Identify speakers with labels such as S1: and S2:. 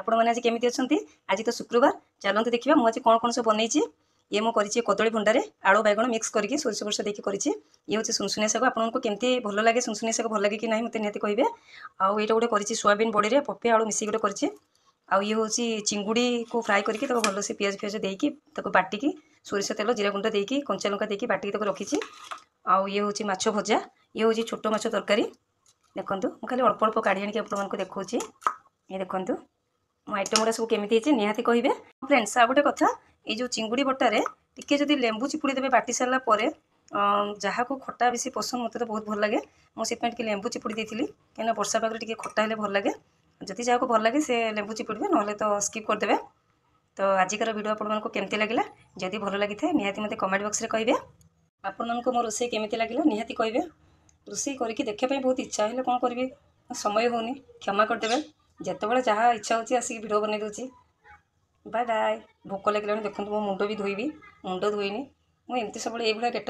S1: आपण मैंने आज केमी अच्छा आज तो शुक्रवार चलते देखा मुझे कौन कौन सब बनई ये मुझे कर कदली भंडारे आलू बैगण मिक्स करके सोरिष बोरस देकी कर ये हूँ सुनसुनिया शाग आपको केमती भल लगे सुनसुनिया शाग भल लगे कि ना मत निहती कहे आउ ये गोटे कर सोयाबीन बड़ी पपे आलू मिसिक गोटे कर ये हूँ चिंगुड़ी को फ्राए करके भलसे पियाज फियाज देकी बाटिकी सोरिष तेल जीरा गुंड देकी कंचा लंका देकी बाटिकी रखी आउ ये हूँ माछ भजा ये हूँ छोट माछ तरकारी देखूँ मुझे खाली अल्प अल्प काढ़ी आनिक आपको देखा ये देखूँ मो आइटम गुड़ा सब केमी निहाती कहे फ्रेंड्स आ गोटे कथा ये जो चिंगुड़ी बटारे टिके जदि लेंबू चिपुड़ी देवे बाटी सारा पर जहाँ को खट्टा बेसी पसंद मत तो बहुत भल लगे मुझे लेंबू चिपुड़ी देती कहीं वर्षा पाग टे खट्टा हेल्ले भल लगे जदि जहाँ को भल लगे से लेंबू चिपुड़े ना तो स्किप करदे। तो आजिकार वीडियो आपको केमती लगे जदि भल लगी था निहाती मत कमेंट बॉक्स में कहे आपको मो रोसे केमी लगे निहाती कहे रोसे करके देखापी बहुत इच्छा है कौन करी समय होनी क्षमा करदे जिते जहाँ इच्छा होची आसिक वीडियो बन दूसरी बाय बाय भोक लगे देखो मो मुंड भी धोइबी मुंड धोईनी मुझे सब ये गेट